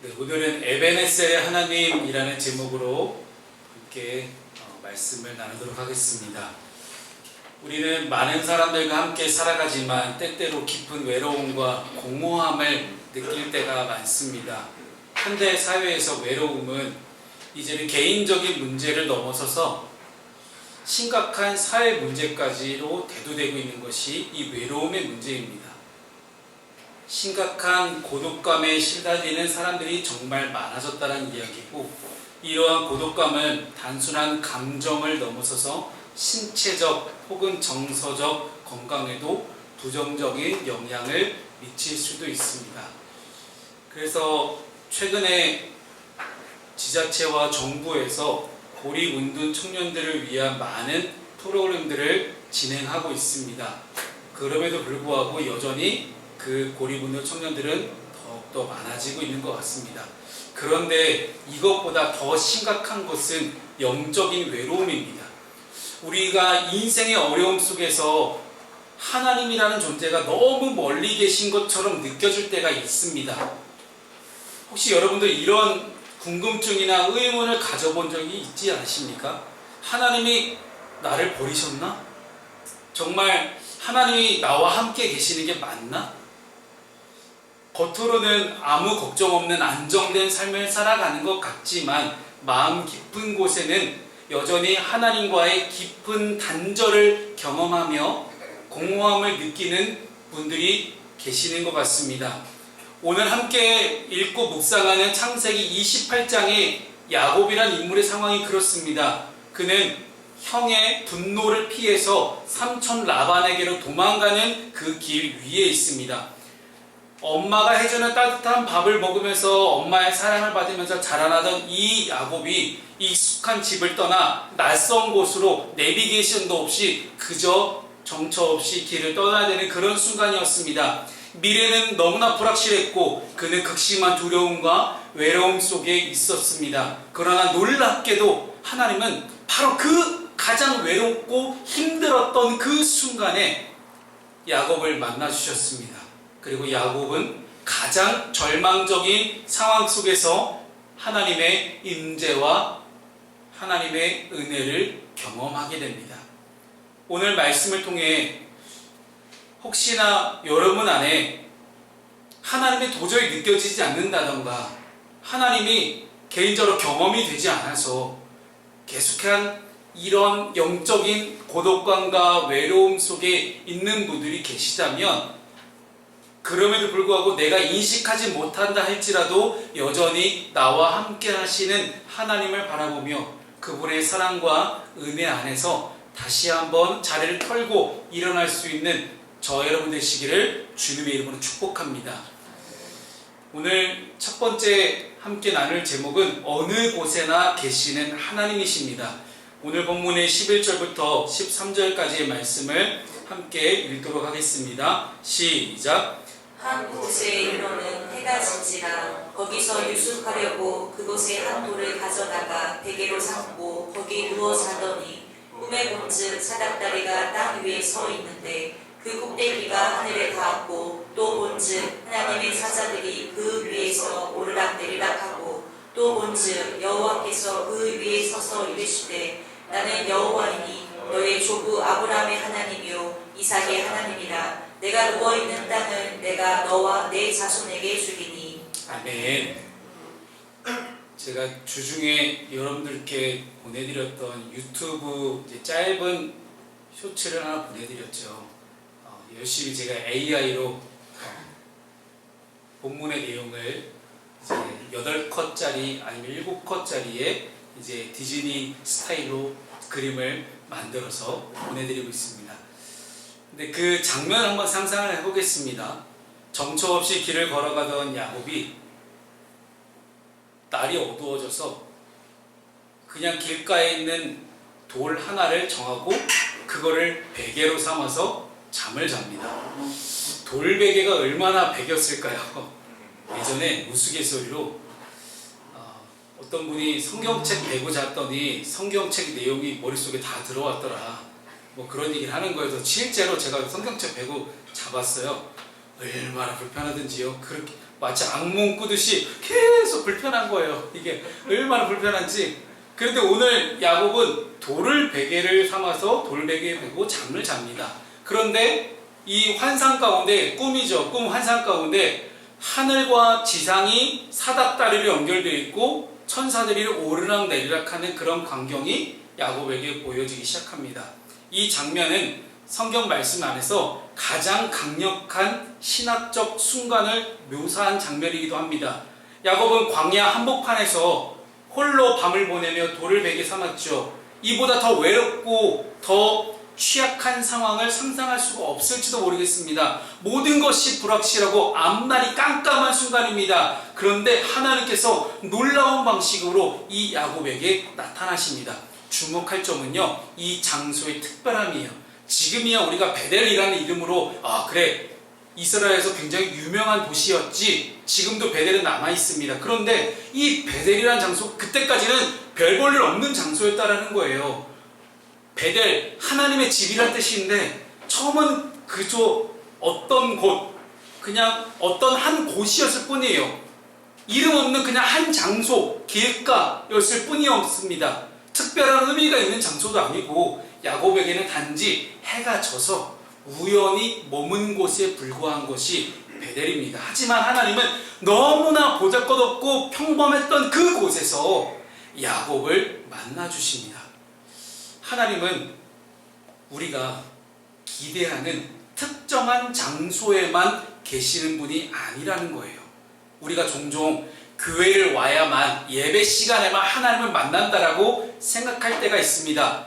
네, 오늘은 에베네셀의 하나님이라는 제목으로 함께 말씀을 나누도록 하겠습니다. 우리는 많은 사람들과 함께 살아가지만 때때로 깊은 외로움과 공허함을 느낄 때가 많습니다. 현대 사회에서 외로움은 이제는 개인적인 문제를 넘어서서 심각한 사회 문제까지로 대두되고 있는 것이 이 외로움의 문제입니다. 심각한 고독감에 시달리는 사람들이 정말 많아졌다는 이야기고, 이러한 고독감은 단순한 감정을 넘어서서 신체적 혹은 정서적 건강에도 부정적인 영향을 미칠 수도 있습니다. 그래서 최근에 지자체와 정부에서 고립운둔 청년들을 위한 많은 프로그램들을 진행하고 있습니다. 그럼에도 불구하고 여전히 그 고립운둔 청년들은 더욱더 많아지고 있는 것 같습니다. 그런데 이것보다 더 심각한 것은 영적인 외로움입니다. 우리가 인생의 어려움 속에서 하나님이라는 존재가 너무 멀리 계신 것처럼 느껴질 때가 있습니다. 혹시 여러분들 이런 궁금증이나 의문을 가져본 적이 있지 않으십니까? 하나님이 나를 버리셨나? 정말 하나님이 나와 함께 계시는 게 맞나? 겉으로는 아무 걱정 없는 안정된 삶을 살아가는 것 같지만 마음 깊은 곳에는 여전히 하나님과의 깊은 단절을 경험하며 공허함을 느끼는 분들이 계시는 것 같습니다. 오늘 함께 읽고 묵상하는 창세기 28장의 야곱이란 인물의 상황이 그렇습니다. 그는 형의 분노를 피해서 삼촌 라반에게로 도망가는 그 길 위에 있습니다. 엄마가 해주는 따뜻한 밥을 먹으면서 엄마의 사랑을 받으면서 자라나던 이 야곱이 익숙한 집을 떠나 낯선 곳으로 내비게이션도 없이 그저 정처 없이 길을 떠나야 되는 그런 순간이었습니다. 미래는 너무나 불확실했고 그는 극심한 두려움과 외로움 속에 있었습니다. 그러나 놀랍게도 하나님은 바로 그 가장 외롭고 힘들었던 그 순간에 야곱을 만나 주셨습니다. 그리고 야곱은 가장 절망적인 상황 속에서 하나님의 임재와 하나님의 은혜를 경험하게 됩니다. 오늘 말씀을 통해 혹시나 여러분 안에 하나님이 도저히 느껴지지 않는다던가 하나님이 개인적으로 경험이 되지 않아서 계속한 이런 영적인 고독감과 외로움 속에 있는 분들이 계시다면, 그럼에도 불구하고 내가 인식하지 못한다 할지라도 여전히 나와 함께 하시는 하나님을 바라보며 그분의 사랑과 은혜 안에서 다시 한번 자리를 털고 일어날 수 있는 저 여러분 되시기를 주님의 이름으로 축복합니다. 오늘 첫 번째 함께 나눌 제목은 어느 곳에나 계시는 하나님이십니다. 오늘 본문의 11절부터 13절까지의 말씀을 함께 읽도록 하겠습니다. 시작. 한 곳에 이르러는 해가 진지라 거기서 유숙하려고 그곳에 한 돌을 가져다가 베개로 삼고 거기 누워 자더니 꿈에 본즉 사닥다리가 땅 위에 서 있는데 그 꼭대기가 하늘에 닿았고, 또 본즉 하나님의 사자들이 그 위에서 오르락내리락 하고, 또 본즉 여호와께서 그 위에 서서 이르시되 나는 여호와이니 너의 조부 아브라함의 하나님이요 이삭의 하나님이라. 내가 누워있는 땅을 내가 너와 내 자손에게 주리니. 아멘. 제가 주중에 여러분들께 보내드렸던 유튜브 짧은 쇼츠를 하나 보내드렸죠. 열심히 제가 AI로 본문의 내용을 이제 8컷짜리 아니면 7컷짜리의 이제 디즈니 스타일로 그림을 만들어서 보내드리고 있습니다. 근데 그 장면을 한번 상상을 해보겠습니다. 정처 없이 길을 걸어가던 야곱이 날이 어두워져서 그냥 길가에 있는 돌 하나를 정하고 그거를 베개로 삼아서 잠을 잡니다. 돌베개가 얼마나 베겼을까요? 예전에 우스갯소리로 어떤 분이 성경책 베고 잤더니 성경책 내용이 머릿속에 다 들어왔더라, 뭐 그런 얘기를 하는 거여서 실제로 제가 성경책 베고 잡았어요. 얼마나 불편하든지요. 그렇게 마치 악몽 꾸듯이 계속 불편한 거예요. 이게 얼마나 불편한지. 그런데 오늘 야곱은 돌을 베개를 삼아서 돌베개에 베고 잠을 잡니다. 그런데 이 환상 가운데, 꿈이죠. 꿈 환상 가운데 하늘과 지상이 사닥다리로 연결되어 있고 천사들이 오르락내리락하는 그런 광경이 야곱에게 보여지기 시작합니다. 이 장면은 성경 말씀 안에서 가장 강력한 신학적 순간을 묘사한 장면이기도 합니다. 야곱은 광야 한복판에서 홀로 밤을 보내며 돌을 베개 삼았죠. 이보다 더 외롭고 더 취약한 상황을 상상할 수가 없을지도 모르겠습니다. 모든 것이 불확실하고 앞날이 깜깜한 순간입니다. 그런데 하나님께서 놀라운 방식으로 이 야곱에게 나타나십니다. 주목할 점은요, 이 장소의 특별함이에요. 지금이야 우리가 베델이라는 이름으로 그래, 이스라엘에서 굉장히 유명한 도시였지, 지금도 베델은 남아있습니다. 그런데 이 베델이라는 장소, 그때까지는 별 볼 일 없는 장소였다라는 거예요. 베델, 하나님의 집이란 뜻인데 처음은 그저 어떤 곳, 그냥 어떤 한 곳이었을 뿐이에요. 이름 없는 그냥 한 장소, 길가였을 뿐이었습니다. 특별한 의미가 있는 장소도 아니고 야곱에게는 단지 해가 져서 우연히 머문 곳에 불과한 것이 베델입니다. 하지만 하나님은 너무나 보잘것없고 평범했던 그 곳에서 야곱을 만나주십니다. 하나님은 우리가 기대하는 특정한 장소에만 계시는 분이 아니라는 거예요. 우리가 종종 교회를 와야만, 예배 시간에만 하나님을 만난다라고 생각할 때가 있습니다.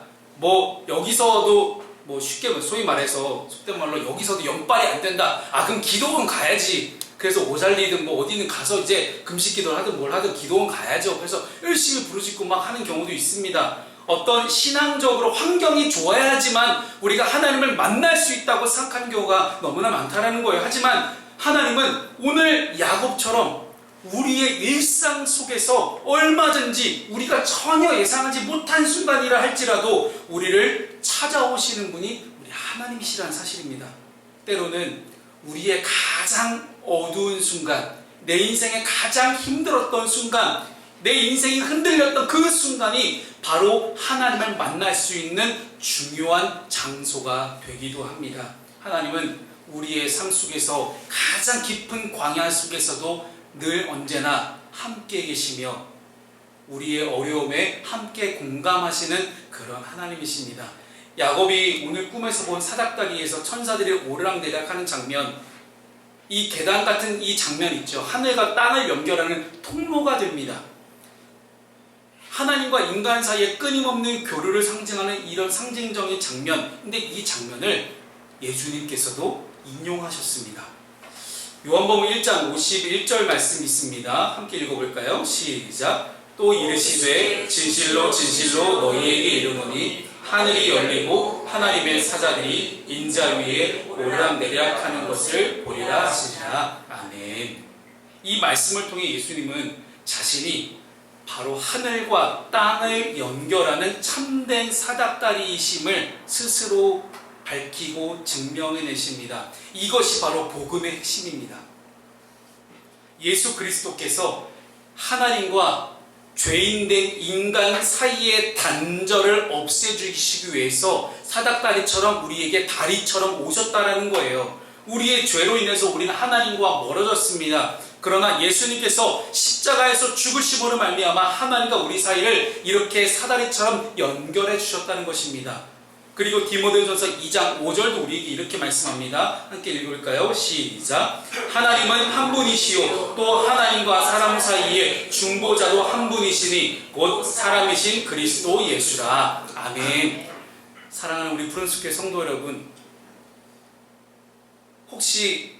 여기서도 쉽게 소위 말해서 속된 말로 여기서도 연빨이 안 된다. 그럼 기도원 가야지. 그래서 오잘리든 어디는 가서 이제 금식 기도를 하든 뭘 하든 기도원 가야죠. 그래서 열심히 부르짖고 막 하는 경우도 있습니다. 어떤 신앙적으로 환경이 좋아야지만 우리가 하나님을 만날 수 있다고 생각하는 경우가 너무나 많다라는 거예요. 하지만 하나님은 오늘 야곱처럼 우리의 일상 속에서 얼마든지 우리가 전혀 예상하지 못한 순간이라 할지라도 우리를 찾아오시는 분이 우리 하나님이시라는 사실입니다. 때로는 우리의 가장 어두운 순간, 내 인생에 가장 힘들었던 순간, 내 인생이 흔들렸던 그 순간이 바로 하나님을 만날 수 있는 중요한 장소가 되기도 합니다. 하나님은 우리의 삶 속에서 가장 깊은 광야 속에서도 늘 언제나 함께 계시며 우리의 어려움에 함께 공감하시는 그런 하나님이십니다. 야곱이 오늘 꿈에서 본 사닥다리에서 천사들이 오르락내리락하는 장면, 이 계단 같은 이 장면 있죠. 하늘과 땅을 연결하는 통로가 됩니다. 하나님과 인간 사이의 끊임없는 교류를 상징하는 이런 상징적인 장면, 근데 이 장면을 예수님께서도 인용하셨습니다. 요한복음 1장 51절 말씀 있습니다. 함께 읽어볼까요? 시작. 또 이르시되 진실로 진실로 너희에게 이르노니 하늘이 열리고 하나님의 사자들이 인자 위에 오르락내리락하는 것을 보리라 하시니라. 아멘. 이 말씀을 통해 예수님은 자신이 바로 하늘과 땅을 연결하는 참된 사닥다리이심을 스스로 밝히고 증명해내십니다. 이것이 바로 복음의 핵심입니다. 예수 그리스도께서 하나님과 죄인된 인간 사이의 단절을 없애주시기 위해서 사닥다리처럼 우리에게 다리처럼 오셨다라는 거예요. 우리의 죄로 인해서 우리는 하나님과 멀어졌습니다. 그러나 예수님께서 십자가에서 죽으심으로 말미암아 하나님과 우리 사이를 이렇게 사다리처럼 연결해 주셨다는 것입니다. 그리고 디모데전서 2장 5절도 우리에게 이렇게 말씀합니다. 함께 읽을까요? 시작. 하나님은 한 분이시요 또 하나님과 사람 사이에 중보자도 한 분이시니 곧 사람이신 그리스도 예수라. 아멘. 사랑하는 우리 푸른숲교회 성도 여러분, 혹시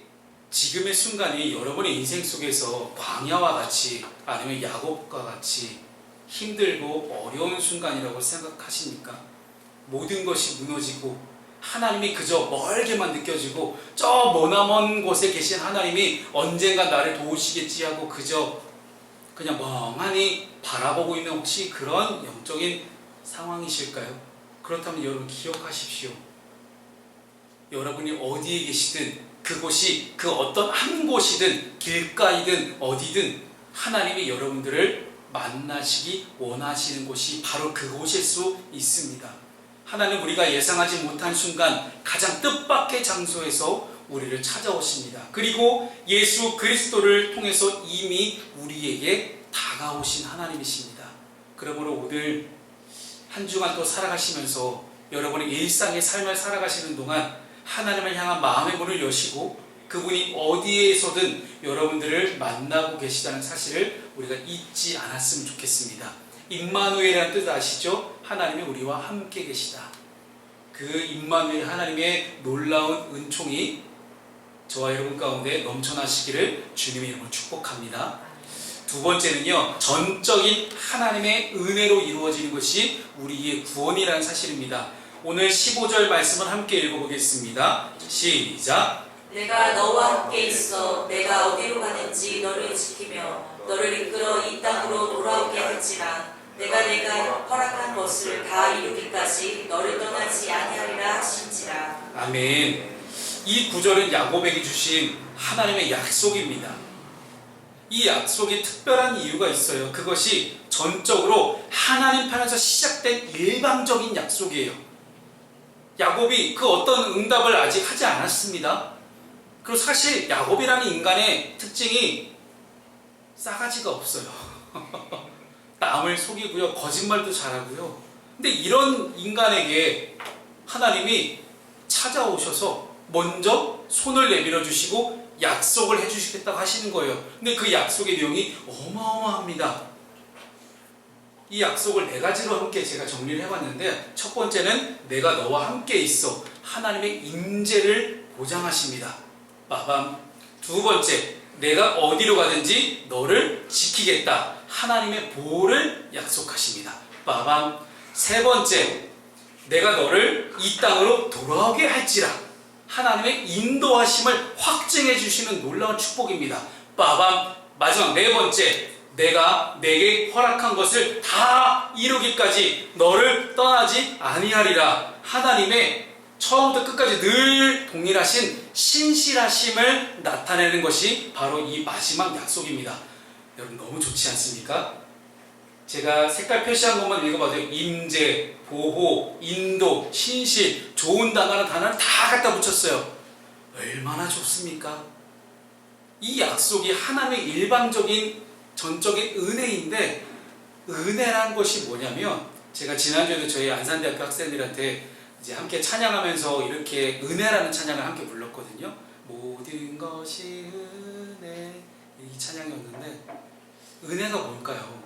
지금의 순간이 여러분의 인생 속에서 광야와 같이 아니면 야곱과 같이 힘들고 어려운 순간이라고 생각하십니까? 모든 것이 무너지고 하나님이 그저 멀게만 느껴지고 저 머나먼 곳에 계신 하나님이 언젠가 나를 도우시겠지 하고 그냥 멍하니 바라보고 있는 혹시 그런 영적인 상황이실까요? 그렇다면 여러분 기억하십시오. 여러분이 어디에 계시든 그곳이 그 어떤 한 곳이든 길가이든 어디든 하나님이 여러분들을 만나시기 원하시는 곳이 바로 그곳일 수 있습니다. 하나님 우리가 예상하지 못한 순간 가장 뜻밖의 장소에서 우리를 찾아오십니다. 그리고 예수 그리스도를 통해서 이미 우리에게 다가오신 하나님이십니다. 그러므로 오늘 한 주간 또 살아가시면서 여러분의 일상의 삶을 살아가시는 동안 하나님을 향한 마음의 문을 여시고 그분이 어디에서든 여러분들을 만나고 계시다는 사실을 우리가 잊지 않았으면 좋겠습니다. 임마누엘이라는 뜻 아시죠? 하나님이 우리와 함께 계시다. 그 임마누엘 하나님의 놀라운 은총이 저와 여러분 가운데 넘쳐나시기를 주님의 이름으로 축복합니다. 두 번째는요, 전적인 하나님의 은혜로 이루어지는 것이 우리의 구원이라는 사실입니다. 오늘 15절 말씀을 함께 읽어보겠습니다. 시작. 내가 너와 함께 있어 내가 어디로 가는지 너를 지키며 너를 이끌어 이 땅으로 돌아오게 할지라 내가 허락한 것을 다 이루기까지 너를 떠나지 아니하리라 하신지라. 아멘. 이 구절은 야곱에게 주신 하나님의 약속입니다. 이 약속이 특별한 이유가 있어요. 그것이 전적으로 하나님 편에서 시작된 일방적인 약속이에요. 야곱이 그 어떤 응답을 아직 하지 않았습니다. 그리고 사실 야곱이라는 인간의 특징이 싸가지가 없어요. 남을 속이고요, 거짓말도 잘하고요. 근데 이런 인간에게 하나님이 찾아오셔서 먼저 손을 내밀어 주시고 약속을 해주시겠다고 하시는 거예요. 근데 그 약속의 내용이 어마어마합니다. 이 약속을 네 가지로 함께 제가 정리를 해봤는데, 첫 번째는 내가 너와 함께 있어. 하나님의 임재를 보장하십니다. 빠밤. 두 번째, 내가 어디로 가든지 너를 지키겠다. 하나님의 보호를 약속하십니다. 빠밤. 세 번째, 내가 너를 이 땅으로 돌아오게 할지라. 하나님의 인도하심을 확증해 주시는 놀라운 축복입니다. 빠밤. 마지막 네 번째, 내가 내게 허락한 것을 다 이루기까지 너를 떠나지 아니하리라. 하나님의 처음부터 끝까지 늘 동일하신 신실하심을 나타내는 것이 바로 이 마지막 약속입니다. 여러분 너무 좋지 않습니까? 제가 색깔 표시한 것만 읽어봐도 임재, 보호, 인도, 신실, 좋은 단어를 다 갖다 붙였어요. 얼마나 좋습니까? 이 약속이 하나님의 일방적인 전적인 은혜인데, 은혜란 것이 뭐냐면, 제가 지난주에도 저희 안산대학교 학생들한테 이제 함께 찬양하면서 이렇게 은혜라는 찬양을 함께 불렀거든요. 모든 것이 은혜, 이 찬양이었는데, 은혜가 뭘까요?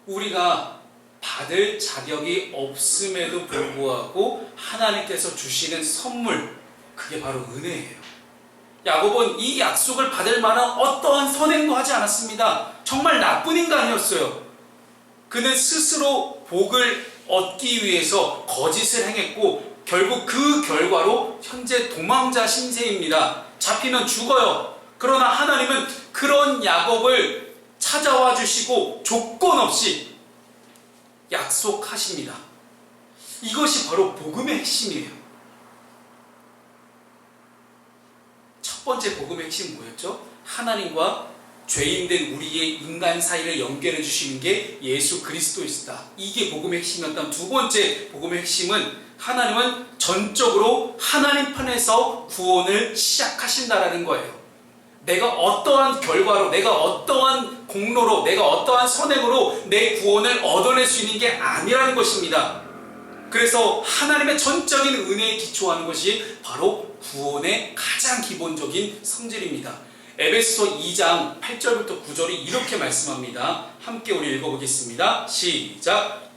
우리가 받을 자격이 없음에도 불구하고 하나님께서 주시는 선물, 그게 바로 은혜예요. 야곱은 이 약속을 받을 만한 어떠한 선행도 하지 않았습니다. 정말 나쁜 인간이었어요. 그는 스스로 복을 얻기 위해서 거짓을 행했고 결국 그 결과로 현재 도망자 신세입니다. 잡히면 죽어요. 그러나 하나님은 그런 야곱을 찾아와 주시고 조건 없이 약속하십니다. 이것이 바로 복음의 핵심이에요. 첫 번째 복음의 핵심은 뭐였죠? 하나님과 죄인된 우리의 인간 사이를 연결해 주시는 게 예수 그리스도이시다. 이게 복음의 핵심이었다면, 두 번째 복음의 핵심은 하나님은 전적으로 하나님 편에서 구원을 시작하신다라는 거예요. 내가 어떠한 결과로, 내가 어떠한 공로로, 내가 어떠한 선행으로 내 구원을 얻어낼 수 있는 게 아니라는 것입니다. 그래서 하나님의 전적인 은혜에 기초하는 것이 바로 구원의 가장 기본적인 성질입니다. 에베소서 2장 8절부터 9절이 이렇게 말씀합니다. 함께 우리 읽어보겠습니다. 시작.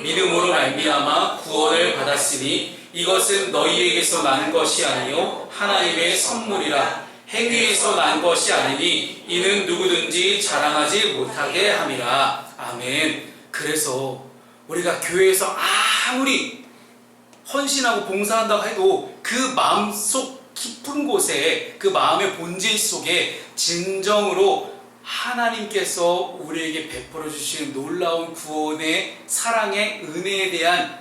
믿음으로 말미암아 구원을 받았으니 이것은 너희에게서 난 것이 아니요 하나님의 선물이라. 행위에서 난 것이 아니니 이는 누구든지 자랑하지 못하게 함이라. 아멘. 그래서 우리가 교회에서 아무리 헌신하고 봉사한다고 해도 그 마음속 깊은 곳에, 그 마음의 본질 속에 진정으로 하나님께서 우리에게 베풀어 주시는 놀라운 구원의 사랑의 은혜에 대한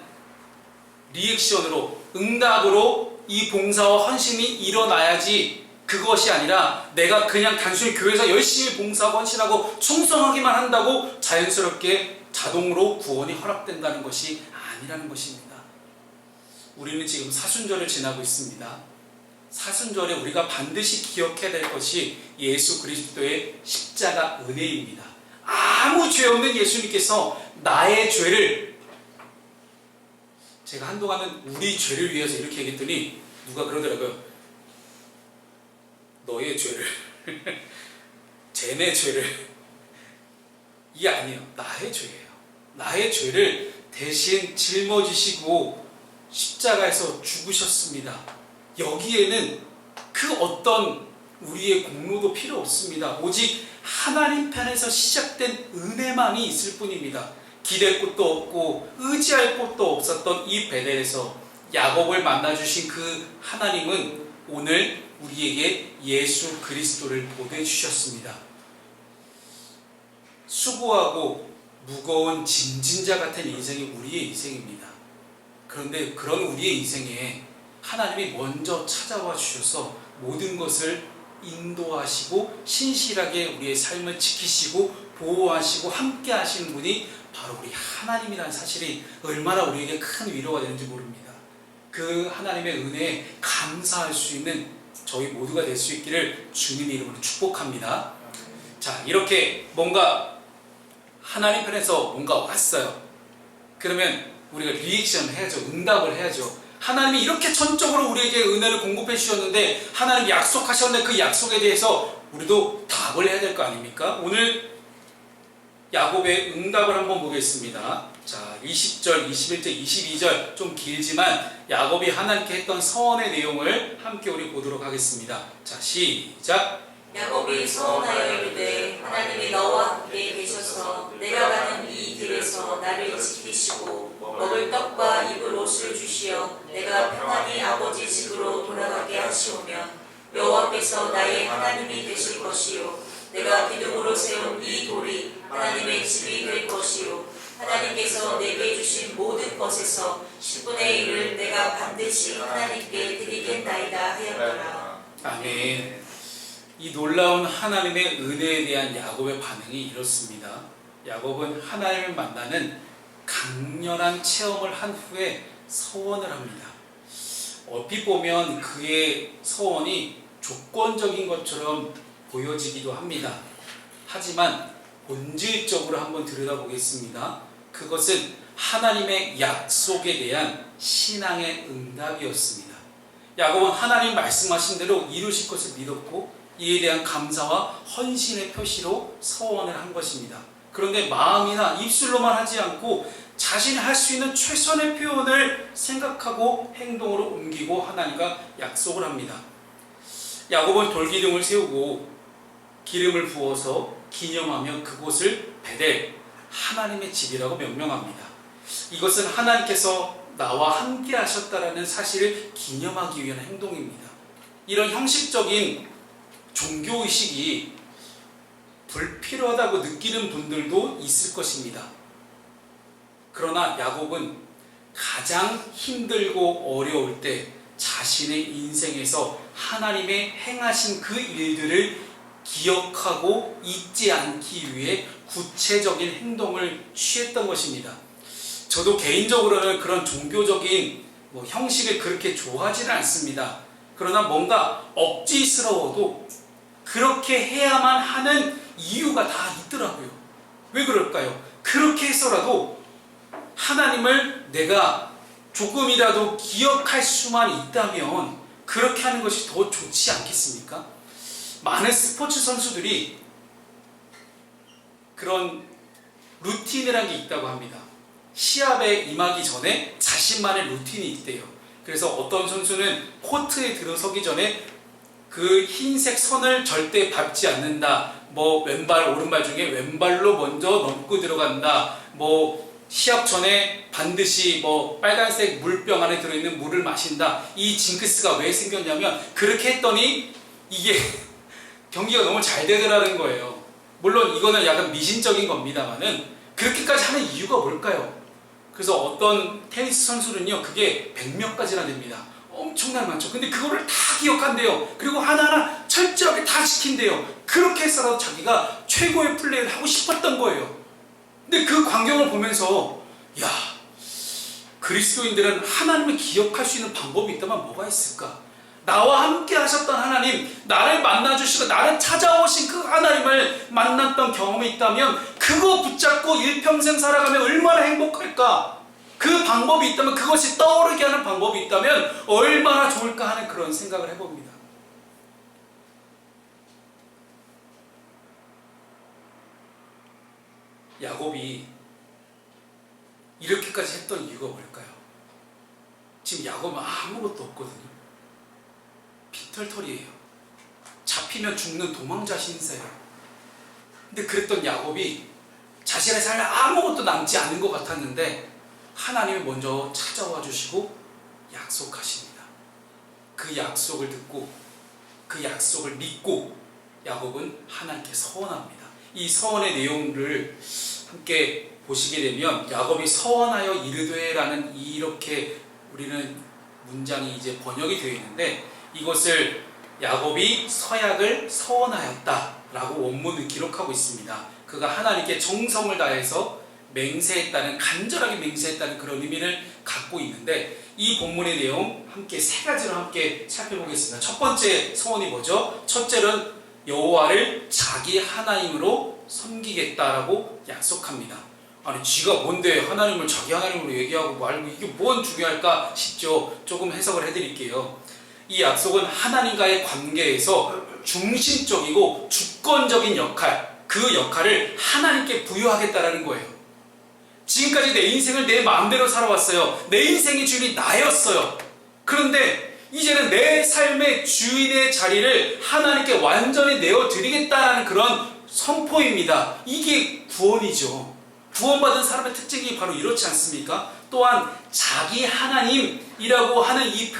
리액션으로 응답으로 이 봉사와 헌신이 일어나야지, 그것이 아니라 내가 그냥 단순히 교회에서 열심히 봉사하고 헌신하고 충성하기만 한다고 자연스럽게 자동으로 구원이 허락된다는 것이 아니라는 것입니다. 우리는 지금 사순절을 지나고 있습니다. 사순절에 우리가 반드시 기억해야 될 것이 예수 그리스도의 십자가 은혜입니다. 아무 죄 없는 예수님께서 나의 죄를, 제가 한동안은 우리 죄를 위해서 이렇게 얘기했더니 누가 그러더라고요. 너의 죄를 쟤네 죄를, 이게 아니에요. 나의 죄예요. 나의 죄를 대신 짊어지시고 십자가에서 죽으셨습니다. 여기에는 그 어떤 우리의 공로도 필요 없습니다. 오직 하나님 편에서 시작된 은혜만이 있을 뿐입니다. 기댈 곳도 없고 의지할 곳도 없었던 이 베델에서 야곱을 만나주신 그 하나님은 오늘 우리에게 예수 그리스도를 보내주셨습니다. 수고하고 무거운 짐진자 같은 인생이 우리의 인생입니다. 그런데 그런 우리의 인생에 하나님이 먼저 찾아와 주셔서 모든 것을 인도하시고 신실하게 우리의 삶을 지키시고 보호하시고 함께 하시는 분이 바로 우리 하나님이라는 사실이 얼마나 우리에게 큰 위로가 되는지 모릅니다. 그 하나님의 은혜에 감사할 수 있는 저희 모두가 될 수 있기를 주님의 이름으로 축복합니다. 자, 이렇게 뭔가 하나님 편에서 뭔가 왔어요. 그러면 우리가 리액션을 해야죠. 응답을 해야죠. 하나님이 이렇게 전적으로 우리에게 은혜를 공급해 주셨는데, 하나님이 약속하셨는데 그 약속에 대해서 우리도 답을 해야 될 거 아닙니까? 오늘 야곱의 응답을 한번 보겠습니다. 자, 20절, 21절, 22절 좀 길지만 야곱이 하나님께 했던 서원의 내용을 함께 우리 보도록 하겠습니다. 자, 시작. 야곱이 서원하여 이르되 하나님이 너와 함께 계셔서 내가 가는 이 길에서 나를 지키시고 먹을 떡과 입을 옷을 주시어 내가 평안히 아버지 집으로 돌아가게 하시오면 여호와께서 나의 하나님이 되실 것이요 내가 기둥으로 세운 이 돌이 하나님의 집이 될 것이요 하나님께서 내게 주신 모든 것에서 10분의 1을 내가 반드시 하나님께 드리겠나이다 하였더라. 아멘. 이 놀라운 하나님의 은혜에 대한 야곱의 반응이 이렇습니다. 야곱은 하나님을 만나는 강렬한 체험을 한 후에 서원을 합니다. 얼핏 보면 그의 서원이 조건적인 것처럼 보여지기도 합니다. 하지만 본질적으로 한번 들여다보겠습니다. 그것은 하나님의 약속에 대한 신앙의 응답이었습니다. 야곱은 하나님 말씀하신 대로 이루실 것을 믿었고 이에 대한 감사와 헌신의 표시로 서원을 한 것입니다. 그런데 마음이나 입술로만 하지 않고 자신이 할 수 있는 최선의 표현을 생각하고 행동으로 옮기고 하나님과 약속을 합니다. 야곱은 돌기둥을 세우고 기름을 부어서 기념하며 그곳을 베델, 하나님의 집이라고 명명합니다. 이것은 하나님께서 나와 함께 하셨다라는 사실을 기념하기 위한 행동입니다. 이런 형식적인 종교의식이 불필요하다고 느끼는 분들도 있을 것입니다. 그러나 야곱은 가장 힘들고 어려울 때 자신의 인생에서 하나님의 행하신 그 일들을 기억하고 잊지 않기 위해 구체적인 행동을 취했던 것입니다. 저도 개인적으로는 그런 종교적인 형식을 그렇게 좋아하지는 않습니다. 그러나 뭔가 억지스러워도 그렇게 해야만 하는 이유가 다 있더라고요. 왜 그럴까요? 그렇게 해서라도 하나님을 내가 조금이라도 기억할 수만 있다면 그렇게 하는 것이 더 좋지 않겠습니까? 많은 스포츠 선수들이 그런 루틴이라는 게 있다고 합니다. 시합에 임하기 전에 자신만의 루틴이 있대요. 그래서 어떤 선수는 코트에 들어서기 전에 그 흰색 선을 절대 밟지 않는다. 왼발, 오른발 중에 왼발로 먼저 넘고 들어간다. 시합 전에 반드시 빨간색 물병 안에 들어있는 물을 마신다. 이 징크스가 왜 생겼냐면 그렇게 했더니 이게 경기가 너무 잘 되더라는 거예요. 물론 이거는 약간 미신적인 겁니다만은 그렇게까지 하는 이유가 뭘까요? 그래서 어떤 테니스 선수는요, 그게 100몇 가지나 됩니다. 엄청나게 많죠. 근데 그거를 다 기억한대요. 그리고 하나하나 철저하게 다 지킨대요. 그렇게 해서라도 자기가 최고의 플레이를 하고 싶었던 거예요. 근데 그 광경을 보면서, 야, 그리스도인들은 하나님을 기억할 수 있는 방법이 있다면 뭐가 있을까? 나와 함께 하셨던 하나님, 나를 만나주시고 나를 찾아오신 그 하나님을 만났던 경험이 있다면 그거 붙잡고 일평생 살아가면 얼마나 행복할까? 그 방법이 있다면, 그것이 떠오르게 하는 방법이 있다면 얼마나 좋을까 하는 그런 생각을 해봅니다. 야곱이 이렇게까지 했던 이유가 뭘까요? 지금 야곱은 아무것도 없거든요. 빈털털이에요. 잡히면 죽는 도망자 신세예요. 근데 그랬던 야곱이 자신의 삶에 아무것도 남지 않은 것 같았는데 하나님이 먼저 찾아와 주시고 약속하십니다. 그 약속을 듣고 그 약속을 믿고 야곱은 하나님께 서원합니다. 이 서원의 내용을 함께 보시게 되면, 야곱이 서원하여 이르되라는 이렇게 우리는 문장이 이제 번역이 되어 있는데, 이것을 야곱이 서약을 서원하였다라고 원문을 기록하고 있습니다. 그가 하나님께 정성을 다해서 맹세했다는, 간절하게 맹세했다는 그런 의미를 갖고 있는데, 이 본문의 내용 함께 세 가지로 함께 살펴보겠습니다. 첫 번째 서원이 뭐죠? 첫째는 여호와를 자기 하나님으로 섬기겠다라고 약속합니다. 아니, 쥐가 뭔데 하나님을 자기 하나님으로 얘기하고 말고 이게 뭔 중요할까 싶죠. 조금 해석을 해드릴게요. 이 약속은 하나님과의 관계에서 중심적이고 주권적인 역할, 그 역할을 하나님께 부여하겠다라는 거예요. 지금까지 내 인생을 내 마음대로 살아왔어요. 내 인생의 주인이 나였어요. 그런데 이제는 내 삶의 주인의 자리를 하나님께 완전히 내어드리겠다라는 그런 선포입니다. 이게 구원이죠. 구원받은 사람의 특징이 바로 이렇지 않습니까? 또한 자기 하나님이라고 하는 이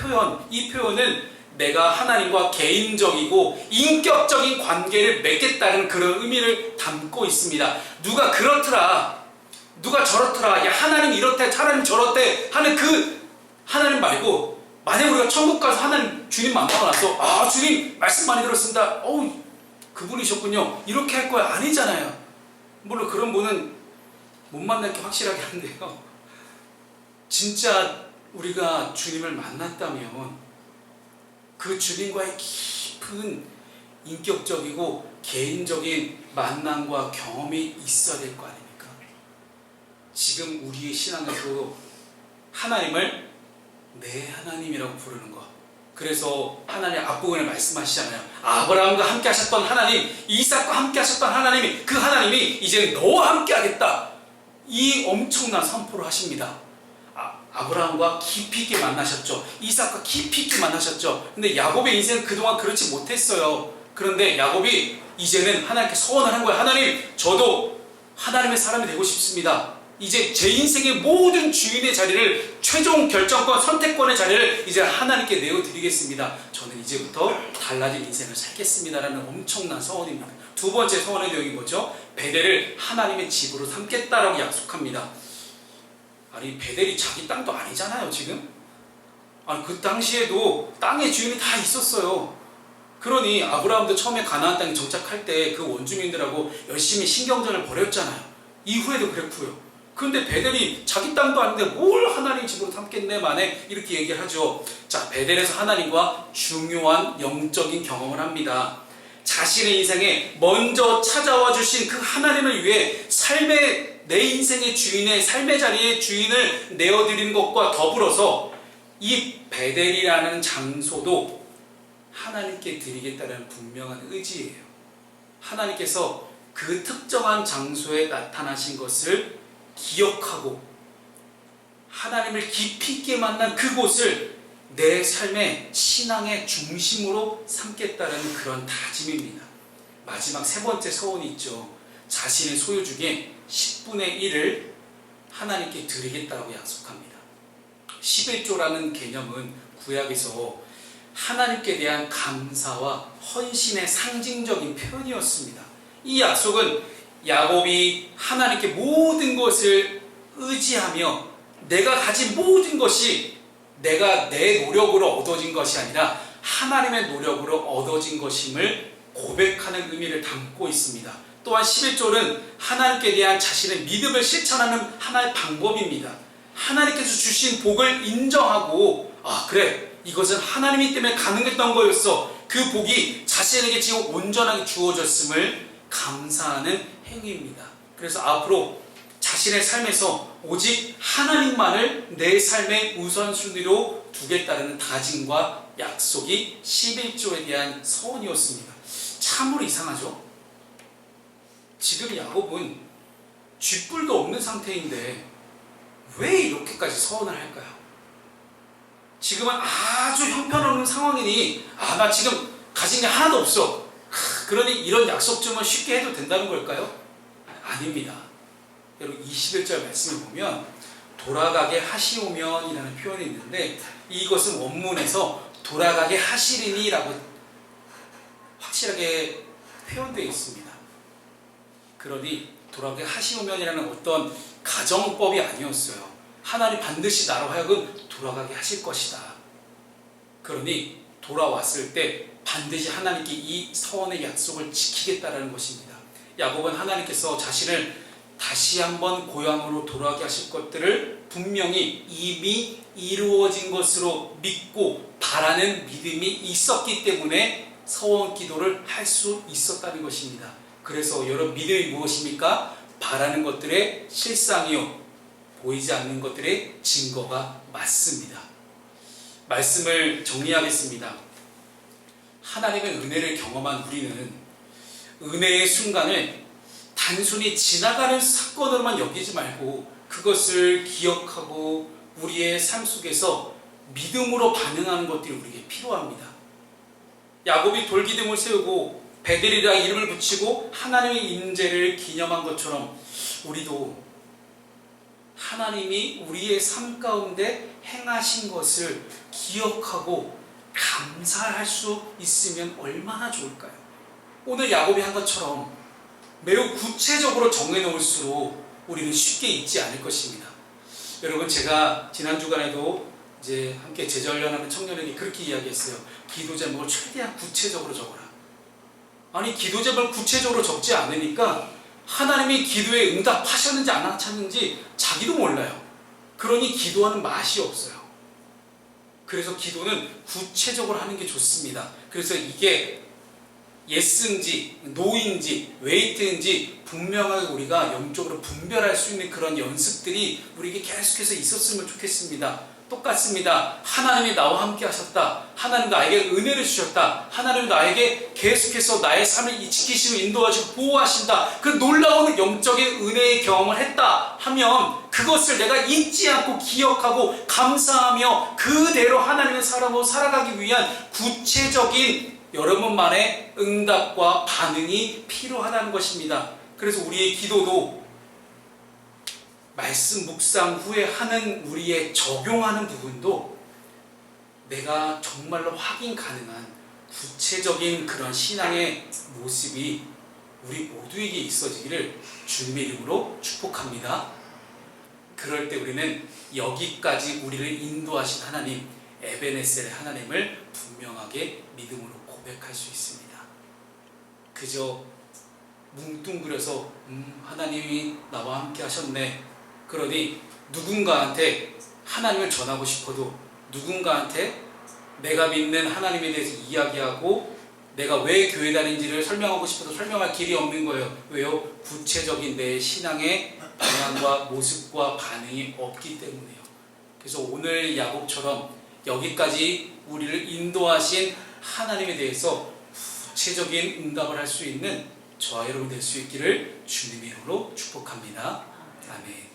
표현은 내가 하나님과 개인적이고 인격적인 관계를 맺겠다는 그런 의미를 담고 있습니다. 누가 그렇더라, 누가 저렇더라, 야 하나님 이렇대, 하나님 저렇대 하는 그 하나님 말고, 만약 우리가 천국 가서 하나님 주님 만나고 나서, 아 주님 말씀 많이 들었습니다, 어우 그분이셨군요, 이렇게 할 거야, 아니잖아요. 물론 그런 분은 못 만날 게 확실하게 한데요, 진짜 우리가 주님을 만났다면 그 주님과의 깊은 인격적이고 개인적인 만남과 경험이 있어야 될 거 아닙니까? 지금 우리의 신앙에서 하나님을 내 하나님이라고 부르는 것, 그래서 하나님 앞부분에 말씀하시잖아요. 아브라함과 함께 하셨던 하나님, 이삭과 함께 하셨던 하나님이, 그 하나님이 이제 너와 함께 하겠다, 이 엄청난 선포를 하십니다. 아브라함과 깊이 있게 만나셨죠. 이삭과 깊이 있게 만나셨죠. 근데 야곱의 인생은 그동안 그렇지 못했어요. 그런데 야곱이 이제는 하나님께 소원을 한 거예요. 하나님, 저도 하나님의 사람이 되고 싶습니다. 이제 제 인생의 모든 주인의 자리를, 최종 결정권, 선택권의 자리를 이제 하나님께 내어드리겠습니다. 저는 이제부터 달라진 인생을 살겠습니다라는 엄청난 소원입니다. 두 번째 소원의 내용이 뭐죠? 베델을 하나님의 집으로 삼겠다라고 약속합니다. 아니, 베델이 자기 땅도 아니잖아요 지금. 아니, 그 당시에도 땅의 주인이 다 있었어요. 그러니 아브라함도 처음에 가나안 땅에 정착할 때 그 원주민들하고 열심히 신경전을 벌였잖아요. 이후에도 그랬고요. 그런데 베델이 자기 땅도 아닌데 뭘 하나님 집으로 삼겠네 만에 이렇게 얘기를 하죠. 자, 베델에서 하나님과 중요한 영적인 경험을 합니다. 자신의 인생에 먼저 찾아와 주신 그 하나님을 위해 내 인생의 주인의 삶의 자리에 주인을 내어드리는 것과 더불어서 이 베델이라는 장소도 하나님께 드리겠다는 분명한 의지예요. 하나님께서 그 특정한 장소에 나타나신 것을 기억하고 하나님을 깊이 있게 만난 그곳을 내 삶의 신앙의 중심으로 삼겠다는 그런 다짐입니다. 마지막 세 번째 소원이 있죠. 자신의 소유 중에 10분의 1을 하나님께 드리겠다고 약속합니다. 11조라는 개념은 구약에서 하나님께 대한 감사와 헌신의 상징적인 표현이었습니다. 이 약속은 야곱이 하나님께 모든 것을 의지하며 내가 가진 모든 것이 내가 내 노력으로 얻어진 것이 아니라 하나님의 노력으로 얻어진 것임을 고백하는 의미를 담고 있습니다. 또한 11절은 하나님께 대한 자신의 믿음을 실천하는 하나의 방법입니다. 하나님께서 주신 복을 인정하고 그래, 이것은 하나님이 때문에 가능했던 거였어. 그 복이 자신에게 지금 온전하게 주어졌음을 감사하는 행위입니다. 그래서 앞으로 자신의 삶에서 오직 하나님만을 내 삶의 우선순위로 두겠다는 다짐과 약속이 11조에 대한 서원이었습니다. 참으로 이상하죠? 지금 야곱은 쥐뿔도 없는 상태인데 왜 이렇게까지 서원을 할까요? 지금은 아주 형편없는 상황이니 나 지금 가진 게 하나도 없어. 그러니 이런 약속 좀 쉽게 해도 된다는 걸까요? 아닙니다. 여러분 21절 말씀을 보면 돌아가게 하시오면 이라는 표현이 있는데 이것은 원문에서 돌아가게 하시리니 라고 확실하게 표현되어 있습니다. 그러니 돌아가게 하시오면 이라는 어떤 가정법이 아니었어요. 하나님 반드시 나로 하여금 돌아가게 하실 것이다. 그러니 돌아왔을 때 반드시 하나님께 이 서원의 약속을 지키겠다라는 것입니다. 야곱은 하나님께서 자신을 다시 한번 고향으로 돌아가게 하실 것들을 분명히 이미 이루어진 것으로 믿고 바라는 믿음이 있었기 때문에 서원 기도를 할 수 있었다는 것입니다. 그래서 여러분 믿음이 무엇입니까? 바라는 것들의 실상이요 보이지 않는 것들의 증거가 맞습니다. 말씀을 정리하겠습니다. 하나님의 은혜를 경험한 우리는 은혜의 순간을 단순히 지나가는 사건으로만 여기지 말고 그것을 기억하고 우리의 삶 속에서 믿음으로 반응하는 것들이 우리에게 필요합니다. 야곱이 돌기둥을 세우고 베델이라 이름을 붙이고 하나님의 임재를 기념한 것처럼 우리도 하나님이 우리의 삶 가운데 행하신 것을 기억하고 감사할 수 있으면 얼마나 좋을까요? 오늘 야곱이 한 것처럼 매우 구체적으로 정해놓을수록 우리는 쉽게 잊지 않을 것입니다. 여러분 제가 지난 주간에도 이제 함께 제자훈련하는 청년에게 그렇게 이야기했어요. 기도 제목을 최대한 구체적으로 적어라. 아니 기도 제목을 구체적으로 적지 않으니까 하나님이 기도에 응답하셨는지 안 하셨는지 자기도 몰라요. 그러니 기도하는 맛이 없어요. 그래서 기도는 구체적으로 하는 게 좋습니다. 그래서 이게 예스인지 노인지 웨이트인지 분명하게 우리가 영적으로 분별할 수 있는 그런 연습들이 우리에게 계속해서 있었으면 좋겠습니다. 똑같습니다. 하나님이 나와 함께 하셨다. 하나님 나에게 은혜를 주셨다. 하나님 나에게 계속해서 나의 삶을 지키시고 인도하시고 보호하신다. 그 놀라운 영적인 은혜의 경험을 했다 하면 그것을 내가 잊지 않고 기억하고 감사하며 그대로 하나님의 사람으로 살아가기 위한 구체적인 여러분만의 응답과 반응이 필요하다는 것입니다. 그래서 우리의 기도도 말씀 묵상 후에 하는 우리의 적용하는 부분도 내가 정말로 확인 가능한 구체적인 그런 신앙의 모습이 우리 모두에게 있어지기를 주님의 이름으로 축복합니다. 그럴 때 우리는 여기까지 우리를 인도하신 하나님 에베네셀의 하나님을 분명하게 믿음으로 고백할 수 있습니다. 그저 뭉뚱그려서 하나님이 나와 함께 하셨네. 그러니 누군가한테 하나님을 전하고 싶어도 누군가한테 내가 믿는 하나님에 대해서 이야기하고 내가 왜 교회 다니는지를 설명하고 싶어도 설명할 길이 없는 거예요. 왜요? 구체적인 내 신앙의 방향과 모습과 반응이 없기 때문에요. 그래서 오늘 야곱처럼 여기까지 우리를 인도하신 하나님에 대해서 구체적인 응답을 할 수 있는 저와 여러분 될 수 있기를 주님의 이름으로 축복합니다. 아멘.